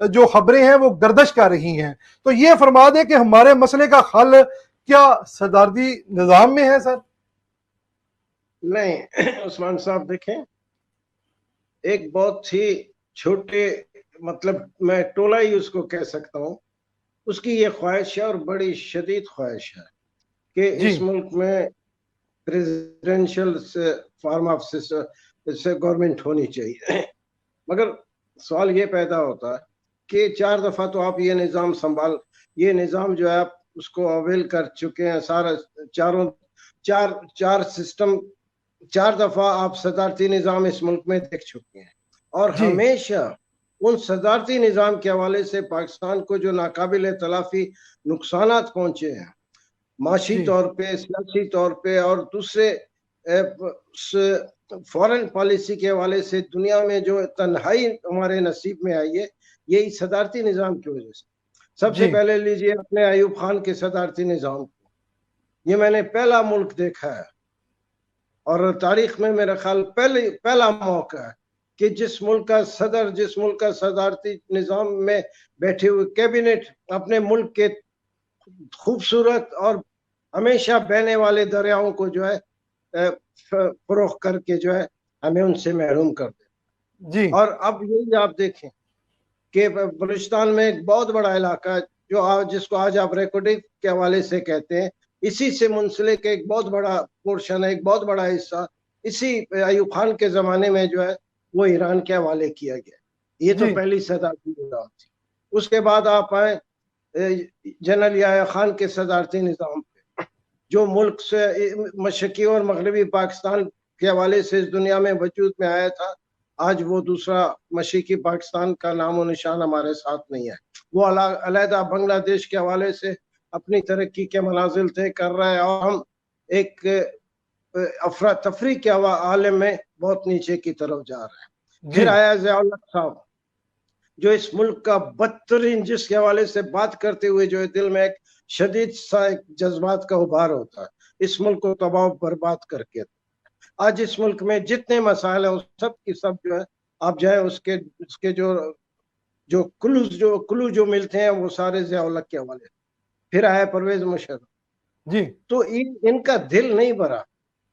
جو خبریں ہیں وہ گردش کر رہی ہیں. تو یہ فرما دیں کہ ہمارے مسئلے کا حل کیا صدارتی نظام میں ہے سر؟ نہیں عثمان صاحب دیکھیں، ایک بہت ہی چھوٹے مطلب میں ٹولہ ہی اس کو کہہ سکتا ہوں، اس کی یہ خواہش ہے اور بڑی شدید خواہش ہے کہ اس ملک میں پریزیڈنشل فارم آف سے گورنمنٹ ہونی چاہیے. مگر سوال یہ پیدا ہوتا ہے کہ 4 دفعہ تو آپ یہ نظام یہ نظام جو ہے آپ اس کو اویل کر چکے ہیں، سارا چار سسٹم 4 دفعہ آپ صدارتی نظام اس ملک میں دیکھ چکے ہیں، اور ہمیشہ ان صدارتی نظام کے حوالے سے پاکستان کو جو ناقابل تلافی نقصانات پہنچے ہیں، معاشی طور پہ، سیاسی طور پہ اور دوسرے فورن پالیسی کے حوالے سے دنیا میں جو تنہائی ہمارے نصیب میں آئی ہے، یہی صدارتی نظام کی وجہ سے. سب سے پہلے لیجئے اپنے ایوب خان کے صدارتی نظام کو. یہ میں نے پہلا ملک دیکھا ہے اور تاریخ میں میرا خیال پہلا موقع ہے کہ جس ملک کا صدارتی نظام میں بیٹھے ہوئے کیبنٹ اپنے ملک کے خوبصورت اور ہمیشہ بہنے والے دریاؤں کو جو ہے فروخت کر کے جو ہے ہمیں ان سے محروم کر دے. اور اب یہی آپ دیکھیں کہ بلوچستان میں ایک بہت بڑا علاقہ ہے جس کو آج آپ ریکارڈنگ کے حوالے سے کہتے ہیں، اسی سے منسلک ایک بہت بڑا پورشن ہے، ایک بہت بڑا حصہ اسی ایوب خان کے زمانے میں جو ہے وہ ایران کے حوالے کیا گیا. یہ تو پہلی صدارتی نظام تھی. اس کے بعد آپ آئیں جنرل یحییٰ خان کے صدارتی نظام پہ، جو ملک سے مشرقی اور مغربی پاکستان کے حوالے سے اس دنیا میں وجود میں آیا تھا. آج وہ دوسرا مشرقی پاکستان کا نام و نشان ہمارے ساتھ نہیں ہے. وہ علیحدہ بنگلہ دیش کے حوالے سے اپنی ترقی کے منازل طے کر رہا ہے، اور ہم ایک افراتفری کے عالم میں بہت نیچے کی طرف جا رہے ہیں. پھر آیا ضیاء الحق صاحب، جو اس ملک کا بدترین، جس کے حوالے سے بات کرتے ہوئے جو دل میں ایک شدید سا ایک جذبات کا ابھار ہوتا ہے، اس ملک کو تباہ برباد کر کے. آج اس ملک میں جتنے مسائل ہیں سب کی سب جو ہے آپ جائیں اس کے جو کلو جو ملتے ہیں وہ سارے ضیاء الحق کے حوالے. پھر آیا پرویز مشرف، تو ان کا دل نہیں بھرا،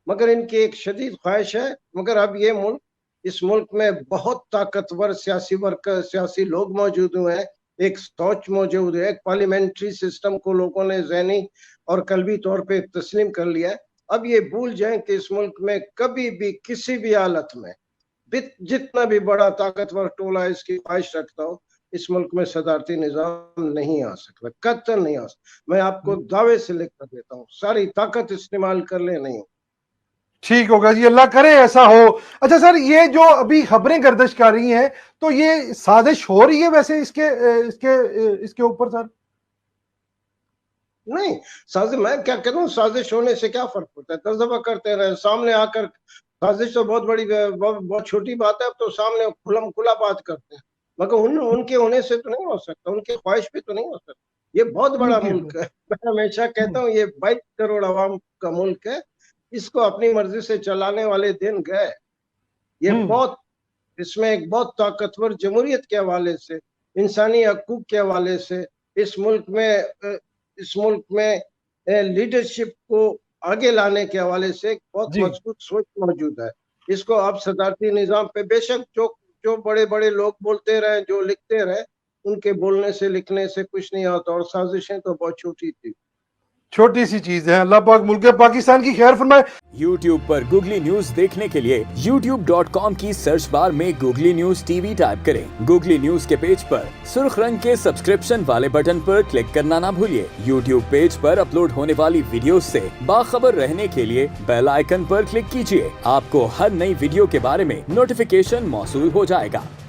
مگر ان کی ایک شدید خواہش ہے. مگر اب یہ ملک، اس ملک میں بہت طاقتور سیاسی لوگ موجود ہوئے ہیں، ایک سوچ موجود ہے، ایک پارلیمنٹری سسٹم کو لوگوں نے ذہنی اور قلبی طور پہ تسلیم کر لیا ہے. اب یہ بھول جائیں کہ اس ملک میں کبھی بھی کسی بھی حالت میں جتنا بھی بڑا طاقتور ٹولہ اس کی خواہش رکھتا ہو، اس ملک میں صدارتی نظام نہیں آ سکتا، قطعاً نہیں آ سکتا. میں آپ کو دعوے سے لکھ کر دیتا ہوں، ساری طاقت استعمال کر لے نہیں ہو. ٹھیک ہوگا جی، اللہ کرے ایسا ہو. اچھا سر، یہ جو ابھی خبریں گردش کر رہی ہیں تو یہ سازش ہو رہی ہے ویسے اس کے اوپر سر؟ نہیں سازش، میں کیا کہتا ہوں، سازش ہونے سے کیا فرق پڑتا ہے؟ 10 دفعہ کرتے رہے، سامنے آ کر. سازش تو بہت بڑی بہت چھوٹی بات ہے، اب تو سامنے کھلم کھلا بات کرتے ہیں، مگر ان کے ہونے سے تو نہیں ہو سکتا، ان کی خواہش پہ تو نہیں ہو سکتا. یہ بہت بڑا ملک ہے، میں ہمیشہ کہتا ہوں یہ 22 کروڑ عوام کا ملک ہے، اس کو اپنی مرضی سے چلانے والے دن گئے. یہ اس میں ایک بہت طاقتور جمہوریت کے حوالے سے، انسانی حقوق کے حوالے سے، اس ملک میں لیڈرشپ کو آگے لانے کے حوالے سے ایک بہت مضبوط سوچ موجود ہے. اس کو اب صدارتی نظام پہ بے شک جو بڑے بڑے لوگ بولتے رہے، جو لکھتے رہے، ان کے بولنے سے لکھنے سے کچھ نہیں ہوتا، اور سازشیں تو بہت چھوٹی سی چیز ہے. اللہ پاک ملک پاکستان کی خیر فرمائے. یوٹیوب پر گوگلی نیوز دیکھنے کے لیے youtube.com کی سرچ بار میں googly news T V type کریں. گوگلی نیوز کے پیج پر سرخ رنگ کے سبسکرپشن والے بٹن پر کلک کرنا نہ بھولیے. یوٹیوب پیج پر اپلوڈ ہونے والی ویڈیوز سے باخبر رہنے کے لیے بیل آئیکن پر کلک کیجیے. آپ کو ہر نئی ویڈیو کے بارے میں نوٹیفیکیشن موصول ہو جائے گا.